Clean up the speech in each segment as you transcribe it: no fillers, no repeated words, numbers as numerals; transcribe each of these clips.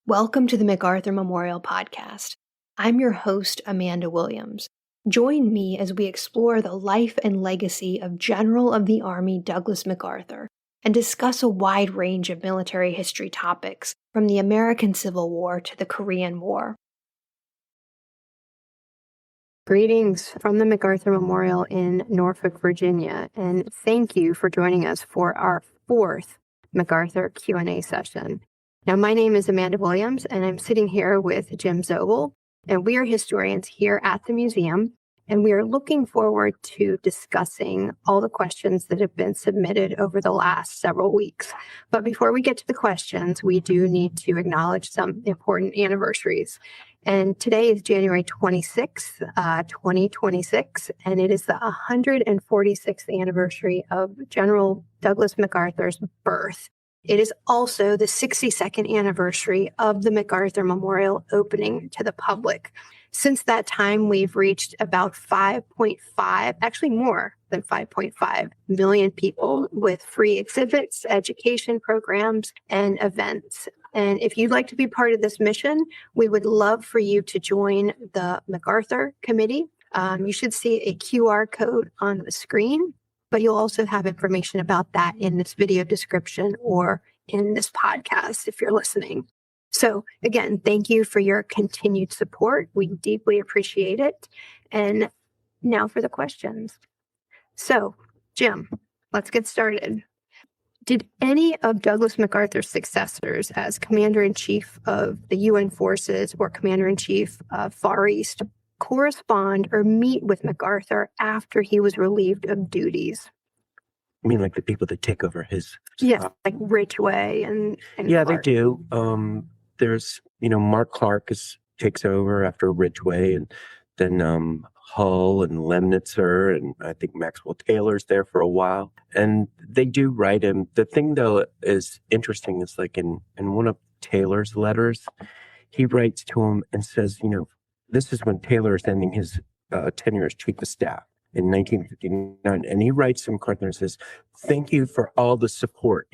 Welcome to the MacArthur Memorial Podcast. I'm your host, Amanda Williams. Join me as we explore the life and legacy of General of the Army Douglas MacArthur and discuss a wide range of military history topics from the American Civil War to the Korean War. Greetings from the MacArthur Memorial in Norfolk, Virginia, and thank you for joining us for our fourth MacArthur Q&A session. Now, my name is Amanda Williams, and I'm sitting here with Jim Zobel, and we are historians here at the museum, and we are looking forward to discussing all the questions that have been submitted over the last several weeks. But before we get to the questions, we do need to acknowledge some important anniversaries. And today is January 26th, 2026, and it is the 146th anniversary of General Douglas MacArthur's birth. It is also the 62nd anniversary of the MacArthur Memorial opening to the public. Since that time, we've reached about 5.5, actually more than 5.5 million people with free exhibits, education programs, and events. And if you'd like to be part of this mission, we would love for you to join the MacArthur Committee. You should see a QR code on the screen, but you'll also have information about that in this video description or in this podcast if you're listening. So again, thank you for your continued support. We deeply appreciate it. And now for the questions. So, Jim, let's get started. Did any of Douglas MacArthur's successors as Commander-in-Chief of the UN forces or Commander-in-Chief of Far East correspond or meet with MacArthur after he was relieved of duties? I mean, like the people that take over his... Yes, like Ridgway and yeah, Clark. they do. There's, Mark Clark takes over after Ridgway, and then Hull and Lemnitzer, and I think Maxwell Taylor's there for a while. And they do write him. The thing, though, is interesting is like in one of Taylor's letters, he writes to him and says, this is when Taylor is ending his tenure as chief of staff in 1959. And he writes to MacArthur and says, thank you for all the support,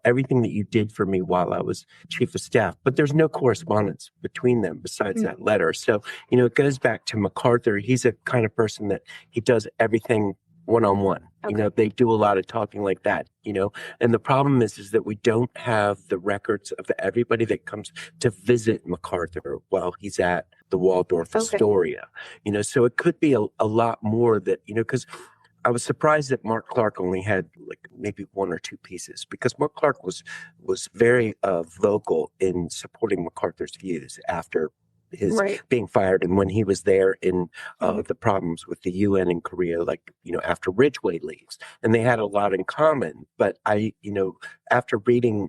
everything that you did for me while I was chief of staff. But there's no correspondence between them besides that letter. So, it goes back to MacArthur. He's a kind of person that he does everything one-on-one. Okay. They do a lot of talking like that, and the problem is that we don't have the records of everybody that comes to visit MacArthur while he's at the Waldorf Astoria, so it could be a lot more that, because I was surprised that Mark Clark only had like maybe one or two pieces, because Mark Clark was very vocal in supporting MacArthur's views after his being fired, and when he was there in the problems with the UN in Korea, after Ridgway leaves, and they had a lot in common. But after reading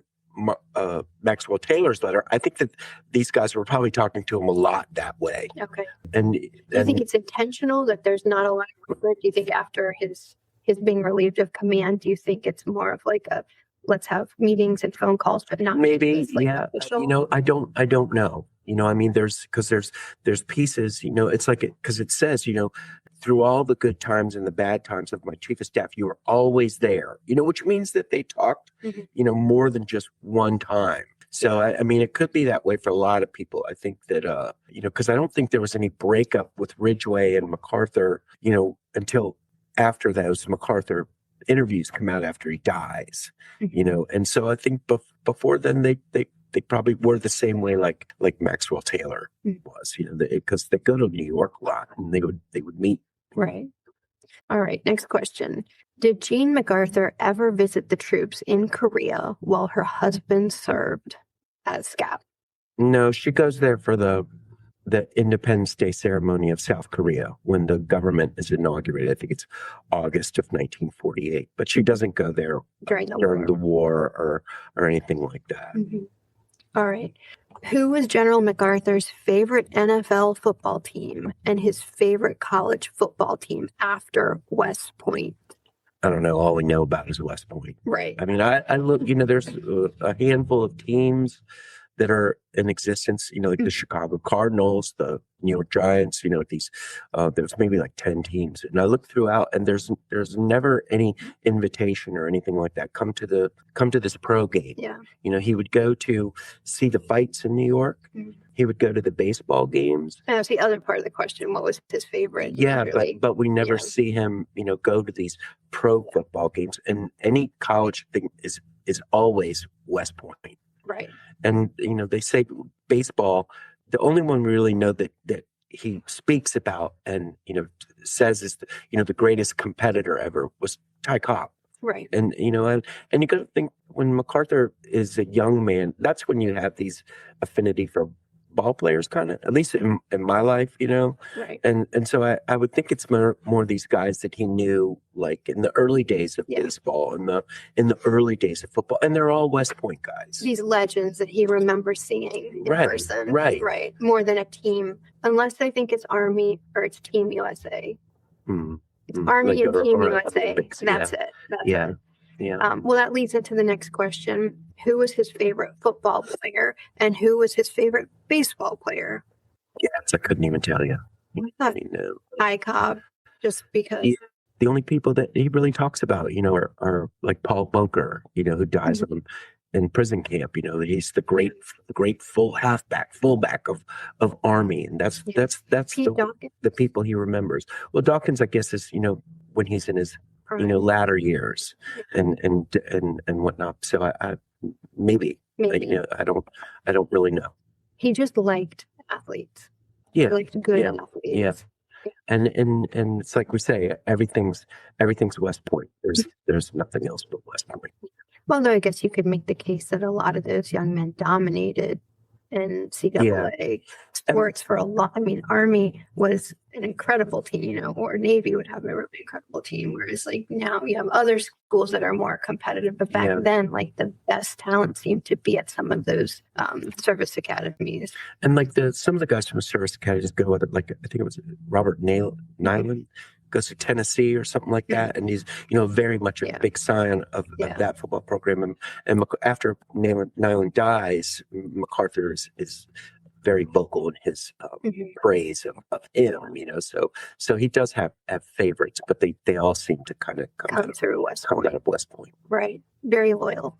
Maxwell Taylor's letter, I think that these guys were probably talking to him a lot that way. Okay. And do you think it's intentional that there's not a lot of record? Do you think after his being relieved of command, do you think it's more of like a let's have meetings and phone calls, but not maybe? Yeah. Official? I don't know. There's pieces, it's like because it says, through all the good times and the bad times of my chief of staff, you were always there, which means that they talked, more than just one time. So, it could be that way for a lot of people. I think that, because I don't think there was any breakup with Ridgway and MacArthur, until after those MacArthur interviews come out after he dies, and so I think before then they probably were the same way like Maxwell Taylor was, because they go to New York a lot and they would meet. Right. All right. Next question. Did Jean MacArthur ever visit the troops in Korea while her husband served as scout? No, she goes there for the Independence Day ceremony of South Korea when the government is inaugurated. I think it's August of 1948, but she doesn't go there during the war or anything like that. Mm-hmm. All right. Who was General MacArthur's favorite NFL football team and his favorite college football team after West Point? I don't know. All we know about is West Point. Right. I look, there's a handful of teams that are in existence, like the Chicago Cardinals, the New York Giants, these, there's maybe like 10 teams. And I look throughout and there's never any invitation or anything like that. Come to this pro game. Yeah. He would go to see the fights in New York. He would go to the baseball games. And that's the other part of the question. What was his favorite? Yeah, but we never see him, go to these pro football games. And any college thing is always West Point. Right. And, they say baseball, the only one we really know that he speaks about and, says is, the greatest competitor ever was Ty Cobb. Right. And, and you got to think when MacArthur is a young man, that's when you have these affinity for ball players, kind of, at least in my life, Right. And so I would think it's more these guys that he knew, like in the early days of baseball and in the early days of football, and they're all West Point guys. These legends that he remembers seeing in person, right, more than a team, unless I think it's Army or it's Team USA. It's Army and Team USA. Olympics, That's it. That's yeah. it. Yeah. Well, that leads into the next question. Who was his favorite football player and who was his favorite baseball player? Yeah, I couldn't even tell you. I thought Ty Cobb, just because. The only people that he really talks about, are like Paul Bunker, who dies in prison camp. He's the great fullback of Army, and that's the people he remembers. Well, Dawkins, I guess, is when he's in his latter years and whatnot. So I maybe. I don't really know. He just liked athletes. Yeah, he liked good athletes. Yeah. And it's like we say, everything's West Point. There's nothing else but West Point. Well, no, I guess you could make the case that a lot of those young men dominated in CAA sports for a lot. I mean, Army was an incredible team, or Navy would have a really incredible team. Whereas now you have other schools that are more competitive. But back then, the best talent seemed to be at some of those service academies. And some of the guys from the service academies go with it. I think it was Robert Nyland goes to Tennessee or something like that, and he's very much a big scion of that football program. And after Nyland dies, MacArthur is very vocal in his praise of him. So he does have favorites, but they all seem to kind of come out of West Point. Right, very loyal.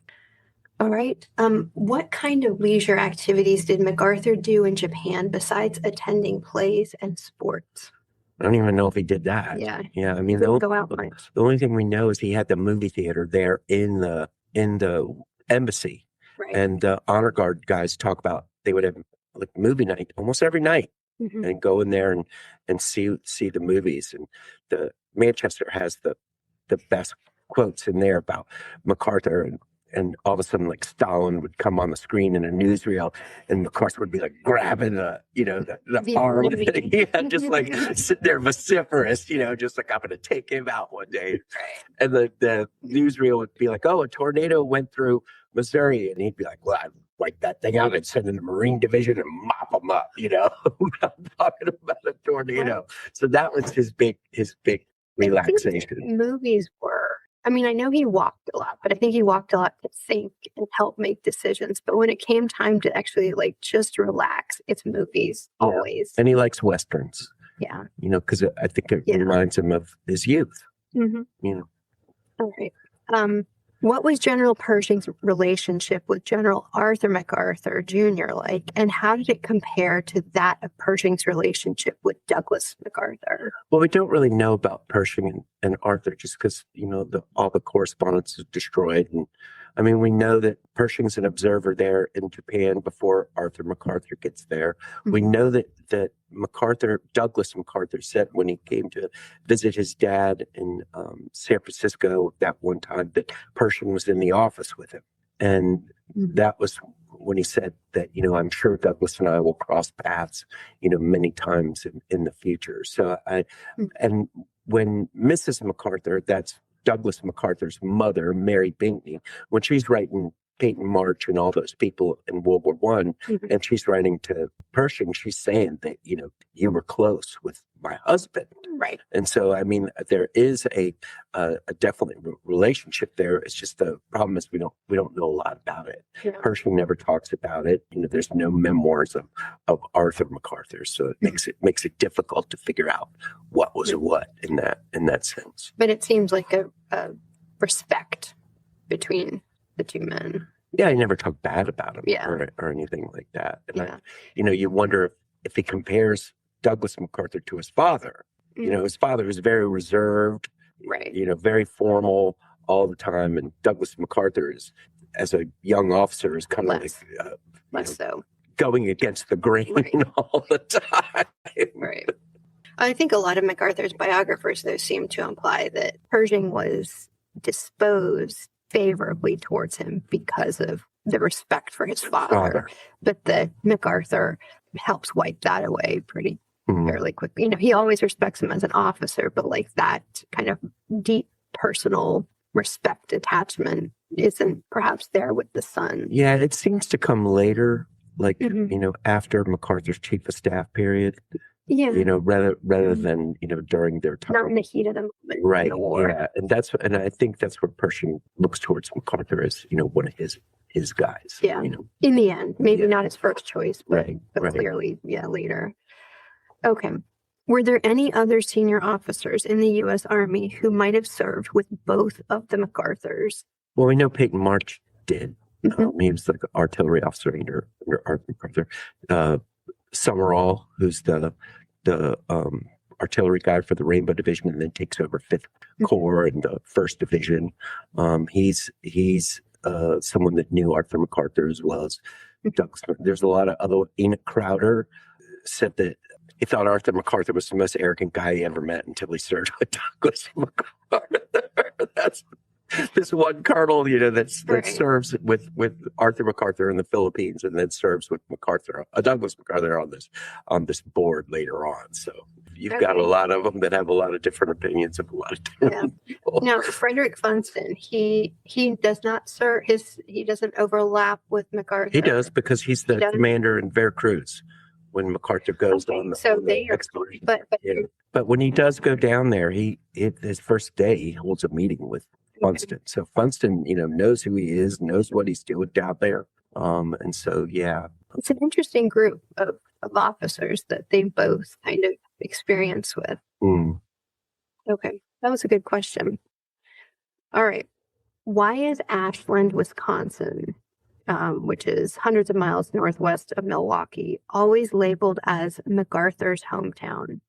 All right. What kind of leisure activities did MacArthur do in Japan besides attending plays and sports? I don't even know if he did that. Yeah. Yeah. I mean, the only thing we know is he had the movie theater there in the embassy. Right. And the honor guard guys talk about they would have movie night almost every night and go in there and see the movies. And the Manchester has the best quotes in there about MacArthur and all of a sudden, Stalin would come on the screen in a newsreel, and MacArthur would be grabbing the arm, just sitting there vociferous, just I'm going to take him out one day. And the newsreel would be oh, a tornado went through Missouri, and he'd be well, I'd wipe that thing out and send in the Marine Division and mop them up, I'm talking about a tornado. So that was his big relaxation. Movies were. I mean, I know he walked a lot, but I think he walked a lot to think and help make decisions. But when it came time to actually just relax, it's movies always. And he likes Westerns. Yeah. Because I think it reminds him of his youth. Mm-hmm. All right. What was General Pershing's relationship with General Arthur MacArthur Jr. like, and how did it compare to that of Pershing's relationship with Douglas MacArthur? Well, we don't really know about Pershing and Arthur just because, all the correspondence is destroyed. And I mean, we know that Pershing's an observer there in Japan before Arthur MacArthur gets there. Mm-hmm. We know that Douglas MacArthur said when he came to visit his dad in San Francisco that one time that Pershing was in the office with him. And that was when he said that, I'm sure Douglas and I will cross paths, many times in the future. So and when Mrs. MacArthur, that's Douglas MacArthur's mother, Mary Binkley, when she's writing Peyton March and all those people in World War One, and she's writing to Pershing. She's saying that, you were close with my husband. Right. And so, I mean, there is a definite relationship there. It's just the problem is we don't know a lot about it. Yeah. Pershing never talks about it. There's no memoirs of Arthur MacArthur, so it makes it difficult to figure out what was what in that sense. But it seems like a respect between the two men. Yeah, he never talked bad about him, Yeah. or anything like that. And Yeah. you wonder if he compares Douglas MacArthur to his father. His father was very reserved, Right. very formal all the time. And Douglas MacArthur is, as a young officer, is kind of less so going against the grain all the time. Right. I think a lot of MacArthur's biographers, though, seem to imply that Pershing was disposed favorably towards him because of the respect for his father. But that MacArthur helps wipe that away pretty fairly quickly. He always respects him as an officer, but like that kind of deep personal respect attachment isn't perhaps there with the son. Yeah, it seems to come later, like, after MacArthur's chief of staff period. Yeah. Rather than, during their time. Not in the heat of the moment. Right. In the war. Yeah. And I think that's where Pershing looks towards MacArthur as, one of his guys. Yeah. In the end, maybe not his first choice, but Right. clearly, later. Okay. Were there any other senior officers in the U.S. Army who might have served with both of the MacArthurs? Well, we know Peyton March did. He was like an artillery officer under Arthur MacArthur. Summerall, who's the artillery guy for the Rainbow Division, and then takes over 5th Corps and the 1st Division. He's someone that knew Arthur MacArthur as well as Douglas. There's a lot of other. Enoch Crowder said that he thought Arthur MacArthur was the most arrogant guy he ever met until he served with Douglas MacArthur. That's this one colonel, that serves with Arthur MacArthur in the Philippines, and then serves with Douglas MacArthur on this board later on. So you've got a lot of them that have a lot of different opinions of a lot of different people. Now, Frederick Funston, he does not serve. He doesn't overlap with MacArthur. He does, because he's the commander in Veracruz when MacArthur goes on the exploration. But when he does go down there, his first day he holds a meeting with Funston. So Funston, knows who he is, knows what he's doing down there. And so, yeah. It's an interesting group of officers that they both kind of experience with. Okay. That was a good question. All right. Why is Ashland, Wisconsin, which is hundreds of miles northwest of Milwaukee, always labeled as MacArthur's hometown?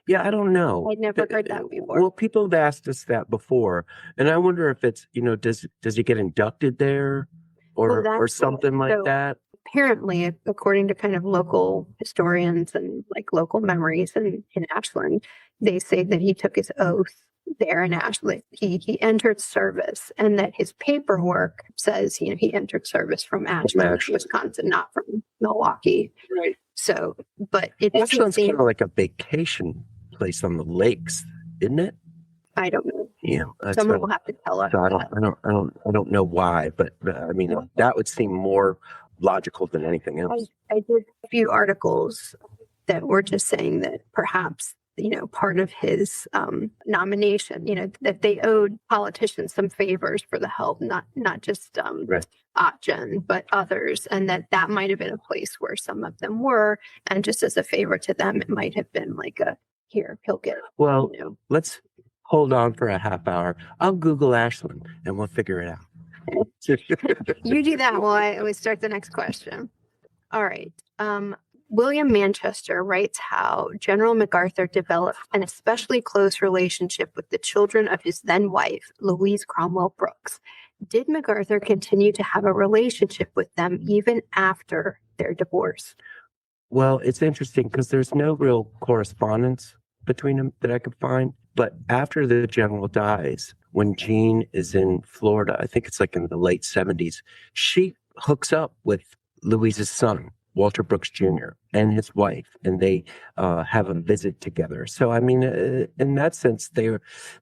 Yeah, I don't know. I'd never heard that before. Well, people have asked us that before, and I wonder if it's, does he get inducted there, or something like that? Apparently, according to kind of local historians and like local memories in Ashland, they say that he took his oath there in Ashland. He entered service, and that his paperwork says, he entered service from Ashland, Wisconsin, not from Milwaukee. Right. So, but it Ashland's kind of like a vacation place on the lakes, isn't it? I don't know. Yeah, someone will have to tell us. So I don't know why, but I mean that would seem more logical than anything else. I did a few articles that were just saying that perhaps part of his nomination, that they owed politicians some favors for the help, not just Otgen, but others, and that might have been a place where some of them were, and just as a favor to them, it might have been like he'll get. Well, let's hold on for a half hour. I'll Google Ashland and we'll figure it out. You do that while we start the next question. All right. William Manchester writes how General MacArthur developed an especially close relationship with the children of his then wife, Louise Cromwell Brooks. Did MacArthur continue to have a relationship with them even after their divorce? Well, it's interesting because there's no real correspondence between them that I could find. But after the general dies, when Jean is in Florida, I think it's like in the late 70s, she hooks up with Louise's son, Walter Brooks Jr., and his wife, and they have a visit together. So, I mean, in that sense,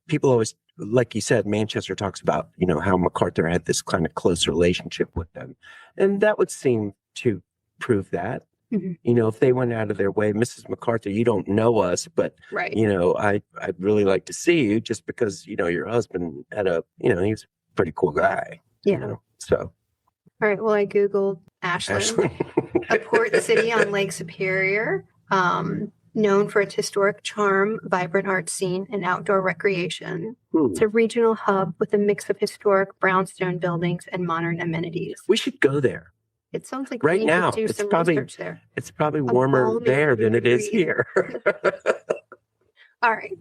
people always like you said, Manchester talks about, how MacArthur had this kind of close relationship with them. And that would seem to prove that. Mm-hmm. If they went out of their way, Mrs. MacArthur, you don't know us, but, Right. I'd really like to see you just because, your husband had he was a pretty cool guy. Yeah. So. All right. Well, I Googled Ashland, a port city on Lake Superior, known for its historic charm, vibrant art scene, and outdoor recreation. It's a regional hub with a mix of historic brownstone buildings and modern amenities. We should go there. It sounds like right we now. need to do It's some probably research there. It's probably warmer there than it is here. All right.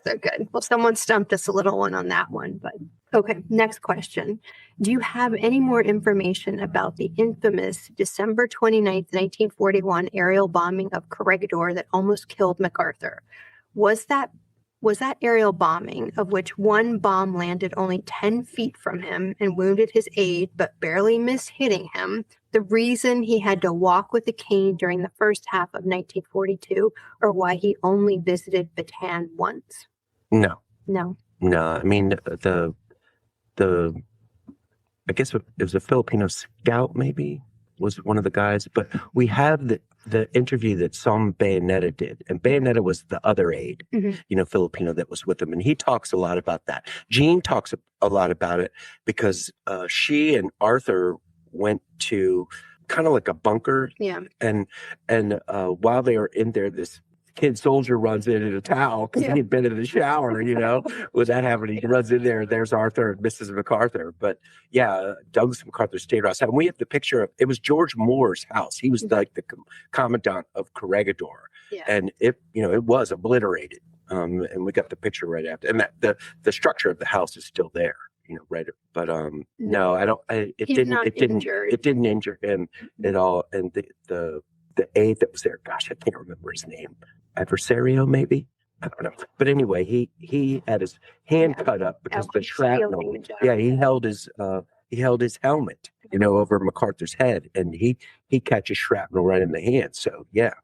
So good. Well, someone stumped us a little one on that one, but okay. Next question. Do you have any more information about the infamous December 29th, 1941 aerial bombing of Corregidor that almost killed MacArthur? Was that aerial bombing, of which one bomb landed only 10 feet from him and wounded his aide, but barely missed hitting him, the reason he had to walk with a cane during the first half of 1942, or why he only visited Bataan once? No. No. I mean, I guess it was a Filipino scout, maybe, was one of the guys. But we have the interview that Sam Bayonetta did. And Bayonetta was the other aide, Filipino that was with him. And he talks a lot about that. Jean talks a lot about it because she and Arthur went to kind of like a bunker. Yeah. And while they were in there, this kid soldier runs in a towel because he had been in the shower, with that happening. He runs in there. There's Arthur and Mrs. MacArthur. But yeah, Douglas MacArthur stayed house. And we have the picture of, it was George Moore's house. He was like the commandant of Corregidor. Yeah. And it was obliterated. And we got the picture right after. And that the structure of the house is still there. Right. But no, I don't. It didn't injure him at all. And the aide that was there, gosh, I can't remember his name. Adversario, maybe? I don't know. But anyway, he had his hand cut up because the shrapnel. Yeah, he held his helmet, over MacArthur's head, and he catches shrapnel right in the hand. So yeah.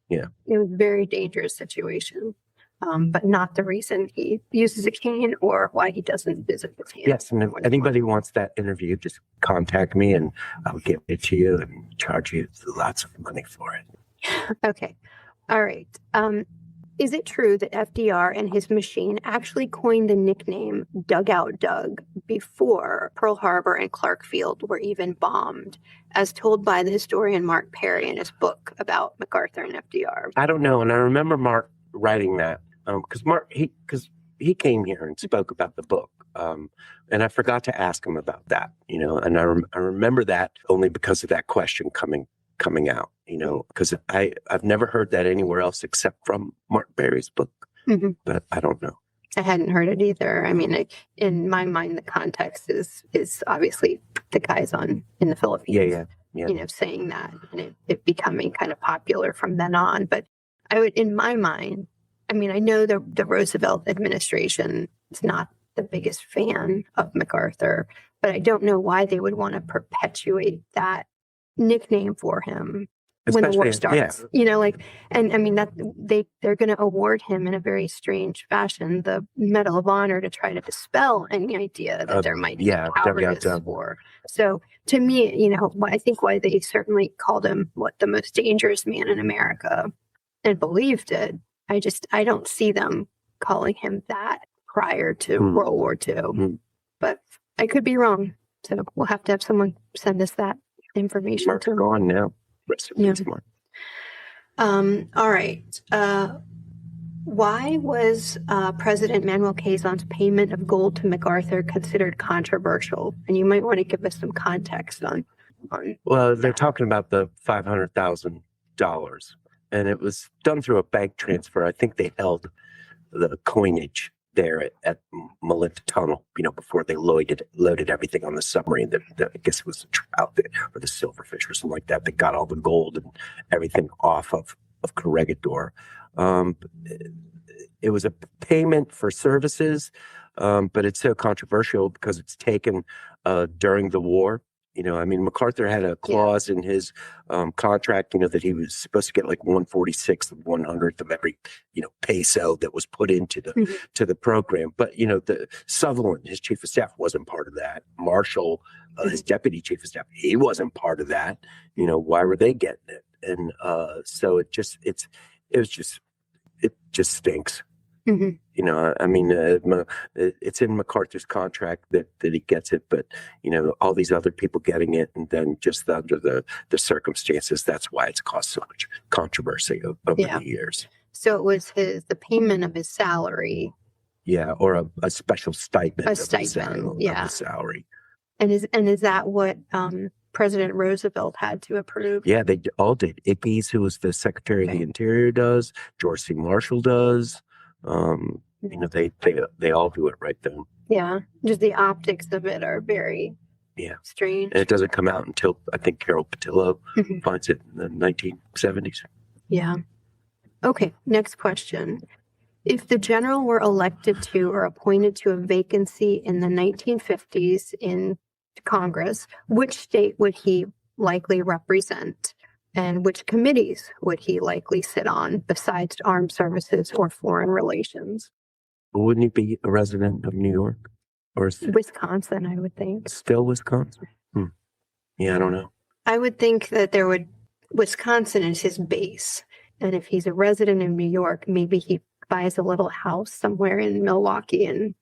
It was a very dangerous situation. But not the reason he uses a cane or why he doesn't visit his hand. Yes, and if anybody wants that interview, just contact me and I'll give it to you and charge you lots of money for it. Okay. All right. Is it true that FDR and his machine actually coined the nickname Dugout Doug before Pearl Harbor and Clark Field were even bombed, as told by the historian Mark Perry in his book about MacArthur and FDR? I don't know. And I remember Mark writing that. Because he came here and spoke about the book, and I forgot to ask him about that, and I remember that only because of that question coming out, because I've never heard that anywhere else except from Mark Berry's book, but I don't know. I hadn't heard it either. I mean, in my mind, the context is obviously the guys in the Philippines, saying that and it becoming kind of popular from then on. But I would, in my mind. I mean, I know the Roosevelt administration is not the biggest fan of MacArthur, but I don't know why they would want to perpetuate that nickname for him when the war starts. And I mean that they're going to award him in a very strange fashion the Medal of Honor to try to dispel any idea that there might be a cowardice war. So to me, I think why they certainly called him the most dangerous man in America and believed it. I don't see them calling him that prior to World War II, but I could be wrong. So we'll have to have someone send us that information. Mark's gone now. Rest in peace, Mark. All right. Why was President Manuel Quezon's payment of gold to MacArthur considered controversial? And you might want to give us some context on. Well, they're talking about the $500,000. And it was done through a bank transfer. I think they held the coinage there at Melinda Tunnel, before they loaded everything on the submarine. I guess it was the trout or the silverfish or something like that. They got all the gold and everything off of Corregidor. It was a payment for services, but it's so controversial because it's taken during the war. I mean, MacArthur had a clause in his contract, that he was supposed to get like 1/46 of 100th of every, peso that was put into to the program. But, the Sutherland, his chief of staff, wasn't part of that. Marshall, his deputy chief of staff, he wasn't part of that. Why were they getting it? And so it just stinks. I mean, it's in MacArthur's contract that he gets it, but all these other people getting it, and then just under the circumstances, that's why it's caused so much controversy over the years. So it was the payment of his salary. Yeah, or a special stipend. A stipend, of his salary. And is that what President Roosevelt had to approve? Yeah, they all did. Ickes, who was the Secretary of the Interior, does. George C. Marshall does. They all do it right then. Yeah, just the optics of it are very strange. And it doesn't come out until I think Carol Patillo finds it in the 1970s. Yeah. Okay, next question. If the general were elected to or appointed to a vacancy in the 1950s in Congress, which state would he likely represent? And which committees would he likely sit on besides armed services or foreign relations? Wouldn't he be a resident of New York? Or Wisconsin, I would think. Still Wisconsin? Yeah, I don't know. I would think that Wisconsin is his base. And if he's a resident of New York, maybe he buys a little house somewhere in Milwaukee and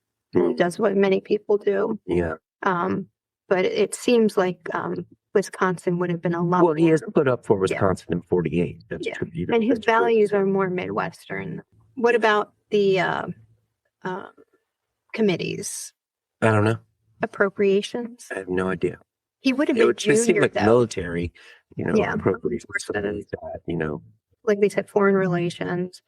does what many people do. Yeah. But it seems like Wisconsin would have been a lot more. Well, he has put up for Wisconsin in 48. That's true. And his values are more Midwestern. What about the committees? I don't know. Appropriations? I have no idea. He would have been junior, it seemed like though. Military, appropriations, something like that, Like they said, foreign relations,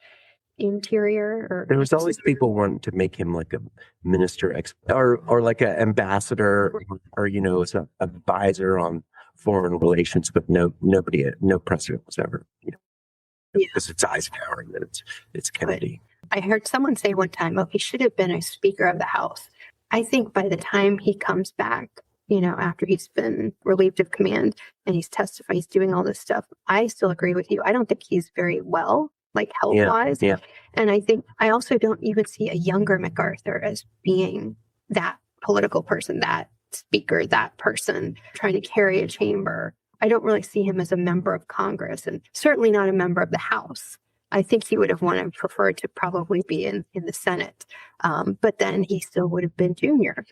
interior. Or there was always people wanting to make him like a minister or like an ambassador or as an advisor on foreign relations, but no precedent was ever, because it's Eisenhower and then it's Kennedy. But I heard someone say one time, he should have been a Speaker of the House. I think by the time he comes back, after he's been relieved of command and he's testified, he's doing all this stuff, I still agree with you. I don't think he's very well, like health-wise. Yeah. And I also don't even see a younger MacArthur as being that political person, that speaker, that person trying to carry a chamber. I don't really see him as a member of Congress and certainly not a member of the House. I think he would have preferred to probably be in the Senate. But then he still would have been junior.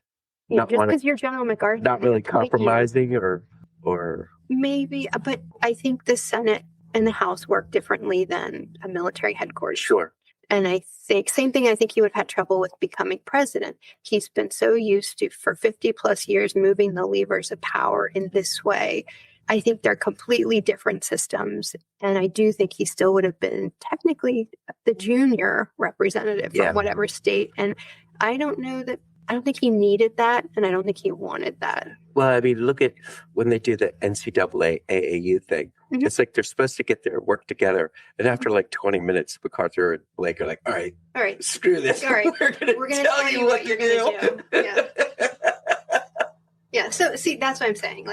Just because you're General MacArthur. Not really compromising or maybe, but I think the Senate and the House work differently than a military headquarters. Sure. And I think, same thing, I think he would have had trouble with becoming president. He's been so used to, for 50 plus years, moving the levers of power in this way. I think they're completely different systems. And I do think he still would have been technically the junior representative from whatever state. And I don't think he needed that. And I don't think he wanted that. Well, I mean, look at when they do the NCAA AAU thing. It's like they're supposed to get their work together. And after like 20 minutes, MacArthur and Blake are like, all right, screw this. All right. We're going to tell you what you're going to do. Yeah. So see, that's what I'm saying.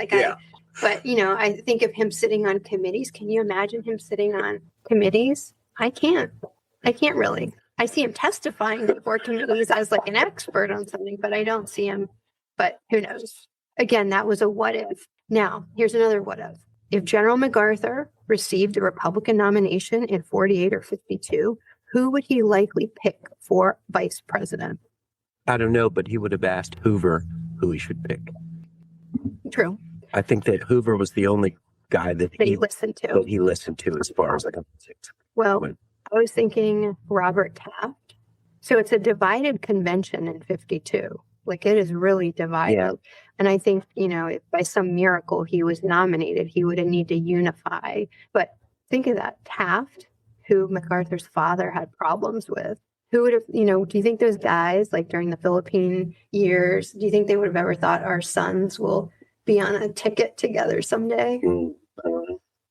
But I think of him sitting on committees. Can you imagine him sitting on committees? I can't really. I see him testifying before committees as like an expert on something, but I don't see him. But who knows? Again, that was a what if. Now, here's another what if. If General MacArthur received a Republican nomination in 48 or 52, who would he likely pick for vice president? I don't know, but he would have asked Hoover who he should pick. True. I think that Hoover was the only guy that he listened to. That he listened to as far as I can see. Well, I was thinking Robert Taft. So it's a divided convention in 52. Like it is really divided. Yeah. And I think, if by some miracle he was nominated, he would need to unify. But think of that. Taft, who MacArthur's father had problems with, who would have, do you think those guys, like during the Philippine years, do you think they would have ever thought our sons will be on a ticket together someday?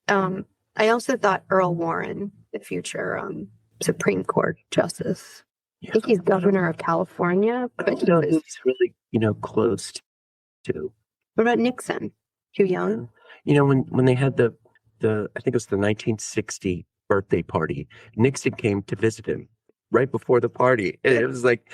I also thought Earl Warren, the future Supreme Court justice. Yeah, I think he's governor of California. But he's really, close to. What about Nixon? Too young? When they had the I think it was the 1960 birthday party, Nixon came to visit him right before the party. And it was like,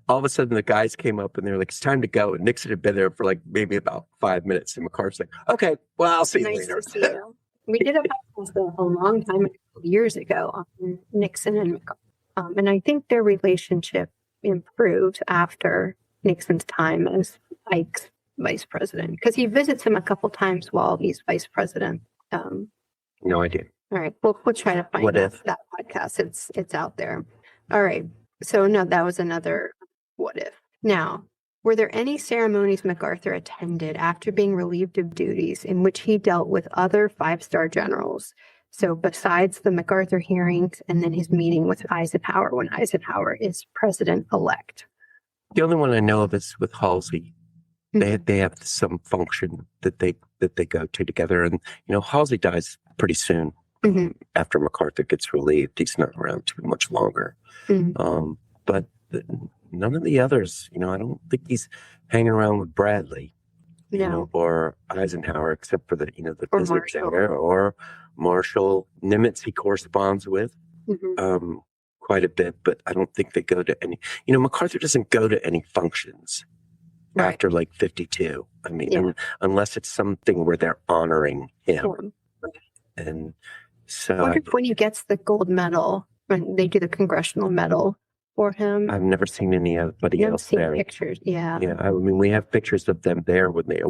all of a sudden the guys came up and they were like, it's time to go. And Nixon had been there for like maybe about 5 minutes. And MacArthur's like, okay, well, I'll see you Nice later. to see you. We did a podcast a long time ago, years ago, on Nixon and MacArthur. And I think their relationship improved after Nixon's time as Ike's vice president, because he visits him a couple times while he's vice president. No idea. All right. We'll try to find that podcast. It's out there. All right. So no, that was another what if. Now, were there any ceremonies MacArthur attended after being relieved of duties in which he dealt with other five-star generals? So besides the MacArthur hearings and then his meeting with Eisenhower when Eisenhower is president-elect? The only one I know of is with Halsey. They have some function that they go to together. And, Halsey dies pretty soon after MacArthur gets relieved. He's not around too much longer. But none of the others, I don't think he's hanging around with Bradley, or Eisenhower, except for the visit there, or Marshall. Nimitz he corresponds with quite a bit, but I don't think they go to any, MacArthur doesn't go to any functions after like 52. I mean, unless it's something where they're honoring him. And so I wonder if when he gets the gold medal, when they do the congressional medal for him. I've never seen anybody else there. Pictures, yeah. I mean, we have pictures of them there when they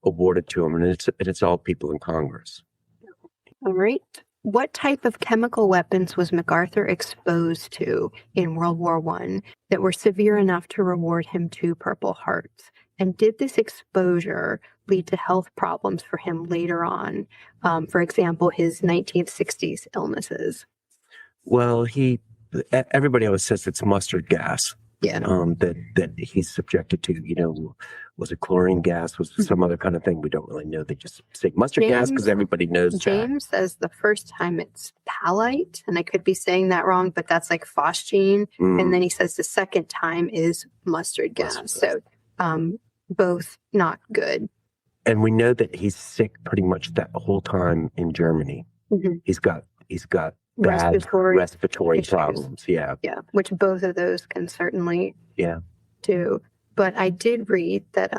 awarded to him, and it's all people in Congress. All right. What type of chemical weapons was MacArthur exposed to in World War I that were severe enough to reward him 2 Purple Hearts? And did this exposure lead to health problems for him later on? For example, his 1960s illnesses. Well, everybody always says it's mustard gas. Yeah. That he's subjected to, was it chlorine gas? Was it some other kind of thing? We don't really know. They just say mustard gas because everybody knows James says the first time it's palite, and I could be saying that wrong, but that's like phosgene. And then he says the second time is mustard gas. So both not good. And we know that he's sick pretty much that whole time in Germany. He's got bad respiratory problems. Yeah. Which both of those can certainly do. But I did read that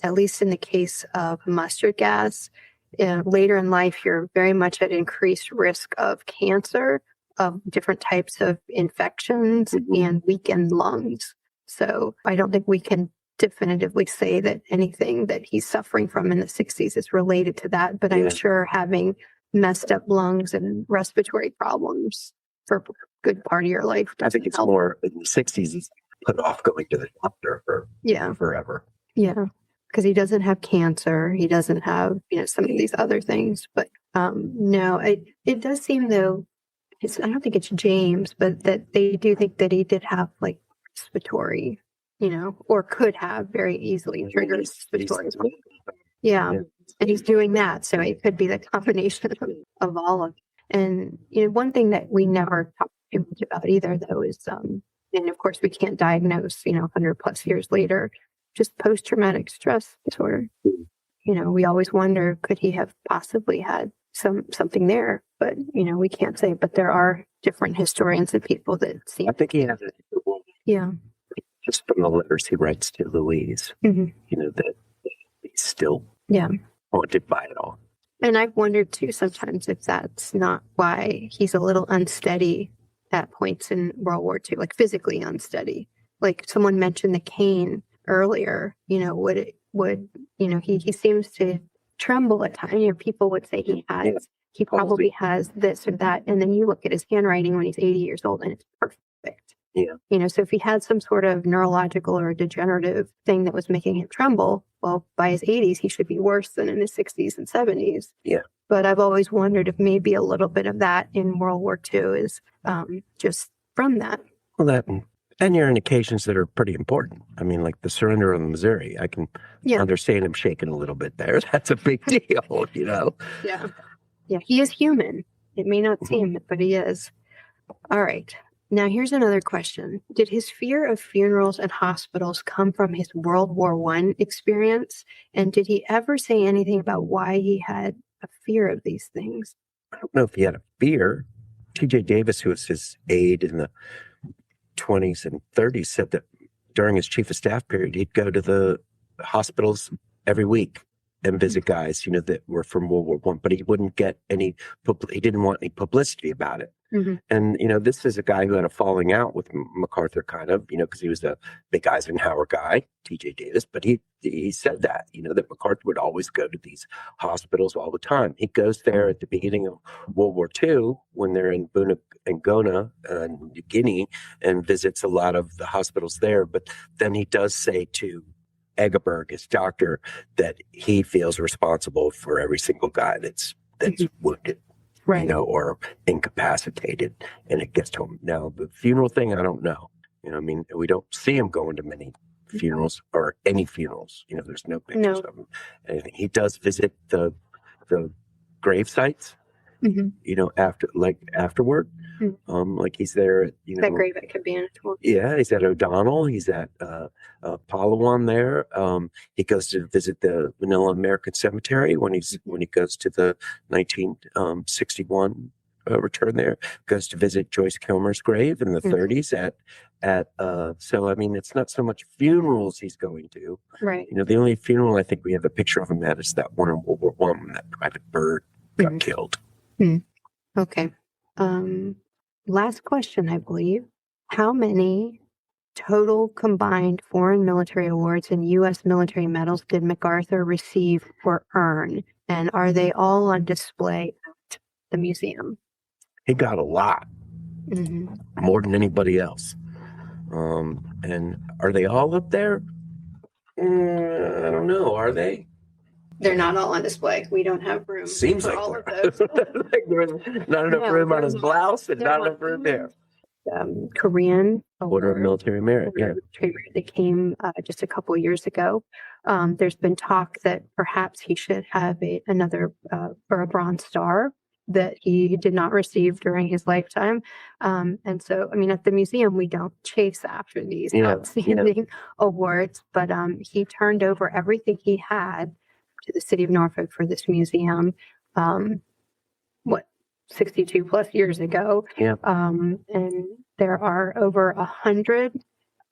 at least in the case of mustard gas, later in life, you're very much at increased risk of cancer, of different types of infections and weakened lungs. So I don't think we can definitively say that anything that he's suffering from in the 60s is related to that. But I'm sure having messed up lungs and respiratory problems for a good part of your life. I think it's more in the 60s, he's put off going to the doctor for forever. Yeah, because he doesn't have cancer. He doesn't have, some of these other things. But no, it does seem, though, I don't think it's James, but that they do think that he did have like respiratory, or could have very easily triggered respiratory. Yeah. And he's doing that. So it could be the combination of all of it. And, one thing that we never talked too much about either, though, is, and of course we can't diagnose, 100 plus years later, just post-traumatic stress disorder. We always wonder, could he have possibly had something there? But, we can't say. But there are different historians and people that seem. I think he has it. Yeah. Just from the letters he writes to Louise, that he's still haunted by it all. And I've wondered too sometimes if that's not why he's a little unsteady at points in World War II, like physically unsteady. Like someone mentioned the cane earlier, he seems to tremble at times. People would say he probably has this or that. And then you look at his handwriting when he's 80 years old and it's perfect. So if he had some sort of neurological or degenerative thing that was making him tremble, well, by his 80s, he should be worse than in his 60s and 70s. Yeah. But I've always wondered if maybe a little bit of that in World War II is just from that. Well, that and your indications that are pretty important. I mean, like the surrender of the Missouri, I can understand him shaking a little bit there. That's a big deal, Yeah. Yeah, he is human. It may not seem it, but he is. All right. Now, here's another question. Did his fear of funerals and hospitals come from his World War I experience? And did he ever say anything about why he had a fear of these things? I don't know if he had a fear. T.J. Davis, who was his aide in the 20s and 30s, said that during his chief of staff period, he'd go to the hospitals every week and visit guys, that were from World War I, but he wouldn't get he didn't want any publicity about it. Mm-hmm. And, this is a guy who had a falling out with MacArthur kind of, because he was a big Eisenhower guy, T.J. Davis, but he said that, that MacArthur would always go to these hospitals all the time. He goes there at the beginning of World War II when they're in Buna and New Guinea and visits a lot of the hospitals there. But then he does say to Egeberg, his doctor, that he feels responsible for every single guy that's wounded. Right. Or incapacitated, and it gets to him. Now, the funeral thing, I don't know. We don't see him going to many funerals or any funerals. There's no pictures of him. And he does visit the grave sites, afterward. Like he's there at, that grave at Cabana. Yeah, he's at O'Donnell. He's at Palawan there. He goes to visit the Manila American Cemetery when he goes to the 1961 return there. Goes to visit Joyce Kilmer's grave in the 30s at so I mean it's not so much funerals he's going to. Right. The only funeral I think we have a picture of him at is that one in World War I when that private bird got killed. Okay. Last question, I believe. How many total combined foreign military awards and U.S. military medals did MacArthur receive or earn? And are they all on display at the museum? He got a lot, more than anybody else. And are they all up there? I don't know. Are they? They're not all on display. We don't have room Seems for like all of those. like there's not enough room on his blouse and not enough room there. Korean Order of Military Merit. Yeah, they came just a couple of years ago. There's been talk that perhaps he should have another or a Bronze Star that he did not receive during his lifetime. And so, I mean, at the museum, we don't chase after these outstanding awards, but he turned over everything he had to the city of Norfolk for this museum, 62 plus years ago. Yeah. And there are over 100.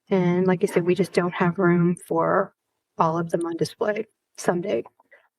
And like I said, we just don't have room for all of them on display someday.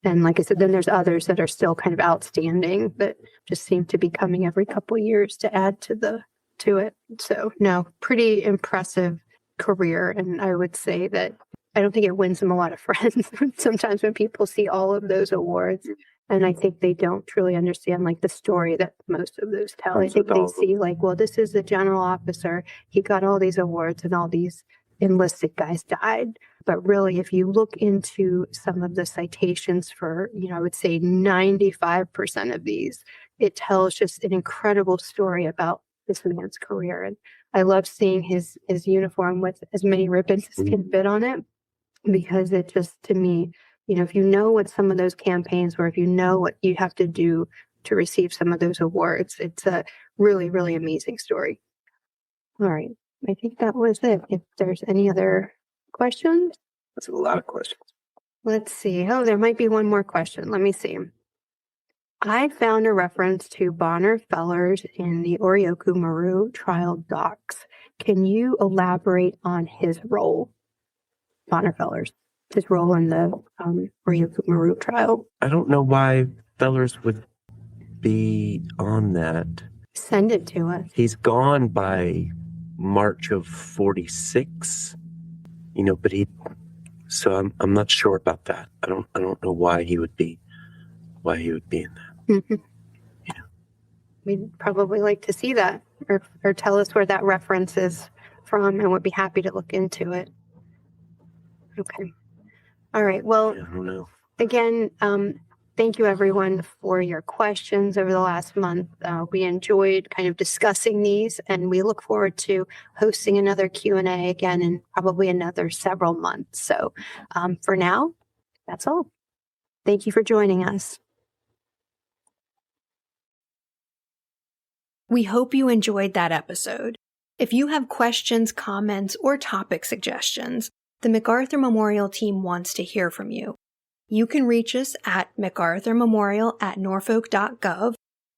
And like I said, then there's others that are still kind of outstanding that just seem to be coming every couple of years to add to it. So no, pretty impressive career. And I would say that I don't think it wins him a lot of friends sometimes when people see all of those awards. And I think they don't truly understand like the story that most of those tell. I think they see like, well, this is a general officer. He got all these awards and all these enlisted guys died. But really, if you look into some of the citations for, I would say 95% of these, it tells just an incredible story about this man's career. And I love seeing his uniform with as many ribbons as can fit on it, because it just, to me, if you know what some of those campaigns were, if you know what you have to do to receive some of those awards, it's a really, really amazing story. All right. I think that was it. If there's any other questions? That's a lot of questions. Let's see. Oh, there might be one more question. Let me see. I found a reference to Bonner Fellers in the Oryoku Maru trial docs. Can you elaborate on his role? Bonner Fellers, his role in the Oryoku Maru trial. I don't know why Fellers would be on that. Send it to us. He's gone by March of 46, but so I'm not sure about that. I don't know why he would be in that. Mm-hmm. Yeah. We'd probably like to see that or tell us where that reference is from, and would be happy to look into it. Okay. All right. Well, I don't know. Again, thank you everyone for your questions over the last month. We enjoyed kind of discussing these, and we look forward to hosting another Q&A again in probably another several months. So for now, that's all. Thank you for joining us. We hope you enjoyed that episode. If you have questions, comments, or topic suggestions, the MacArthur Memorial team wants to hear from you. You can reach us at macarthurmemorial@norfolk.gov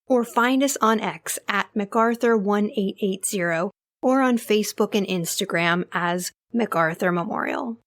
or find us on X at MacArthur1880 or on Facebook and Instagram as MacArthur Memorial.